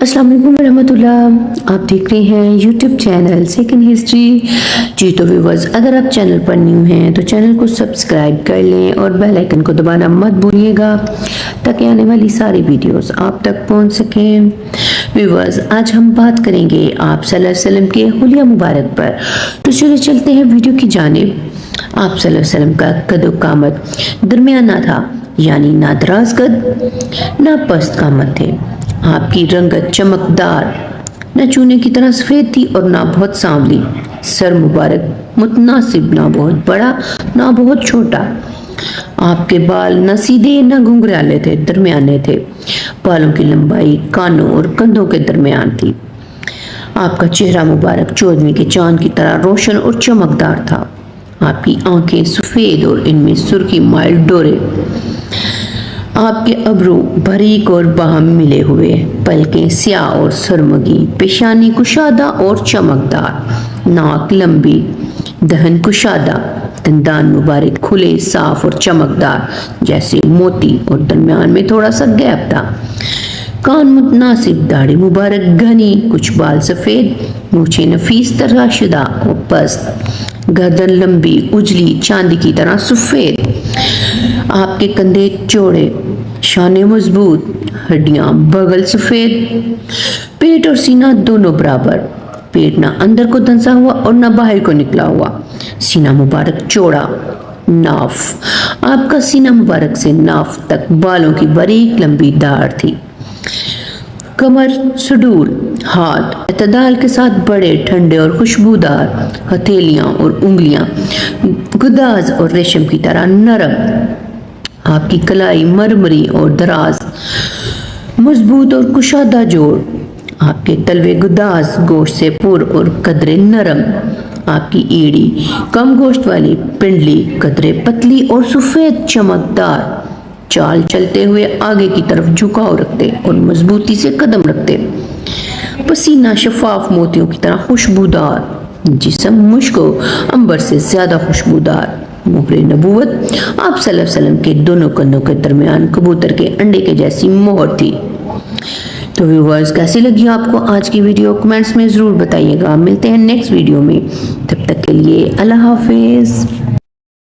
अस्सलाम वालेकुम रहमतुल्लाह। आप देख रहे हैं यूट्यूब चैनल सेकंड हिस्ट्री। जी तो व्यूवर्स, अगर आप चैनल पर न्यू हैं तो चैनल को सब्सक्राइब कर लें और बेल आइकन को दबाना मत भूलिएगा ताकि आने वाली सारी वीडियोस आप तक पहुंच सकें। व्यूवर्स, आज हम बात करेंगे आप सल्लल्लाहु अलैहि वसल्लम के हुलिया मुबारक पर। तो चलिए चलते हैं वीडियो की जानिब। आप सल्लल्लाहु अलैहि वसल्लम का कदो कामत दरमियाना था, यानी ना दराज कद ना पस्त कामत थे। आपकी रंगत चमकदार, न चूने की तरह सफेद थी और ना बहुत सांवली। सर मुबारक मुतनासिब, ना बहुत बड़ा ना बहुत छोटा। आपके बाल न सीधे न घुंघराले थे, दरमियाने थे। बालों की लंबाई कानों और कंधों के दरमियान थी। आपका चेहरा मुबारक चौदहवीं के चांद की तरह रोशन और चमकदार था। आपकी आंखें सफेद और इनमें सुर्खी माइल डोरे। आपके अब्रू बारीक और बाहम मिले हुए, पलकें स्याह और सुरमगी, पेशानी कुशादा और चमकदार, नाक लंबी, दहन कुशादा, दंदान मुबारक खुले साफ और चमकदार जैसे मोती और दरमियान में थोड़ा सा गैप था। कान मुतनासिब, दाढ़ी मुबारक घनी, कुछ बाल सफेद, मूछें नफीस तराशुदा और पस्त, गर्दन लंबी उजली चांदी की तरह सफेद। आपके कंधे चौड़े, शाने मजबूत, हड्डियां बगल सफेद, पेट और सीना दोनों बराबर। पेट ना अंदर को धंसा हुआ और ना बाहर को निकला हुआ। सीना मुबारक चौड़ा, नाफ, आपका सीना मुबारक से नाफ तक बालों की बारीक लंबी दाढ़ थी। कमर सुडूर, हाथ एतदाल के साथ बड़े ठंडे और खुशबूदार, हथेलियां और उंगलियां गुदाज और रेशम की तरह नरम। आपकी कलाई मरमरी और दराज, मजबूत और कुशादा जोड़। आपके तलवे गुदाज, गोश्त से पुर और कदरे नरम। आपकी एड़ी कम गोश्त वाली, पिंडली कदरे पतली और सफेद चमकदार। चाल चलते हुए आगे की तरफ झुकाव रखते और मजबूती से कदम रखते। पसीना शफाफ मोतियों की तरह खुशबूदार, जिस्म मुश्को अंबर से ज्यादा खुशबूदार। मोहरे नबूवत, आप सल्लल्लाहु अलैहि वसल्लम के दोनों कंधों के दरमियान कबूतर के अंडे के जैसी मोहर थी। तो व्यूअर्स, कैसी लगी आपको आज की वीडियो? कमेंट्स में जरूर बताइएगा। मिलते हैं नेक्स्ट वीडियो में, तब तक के लिए अल्लाह हाफिज।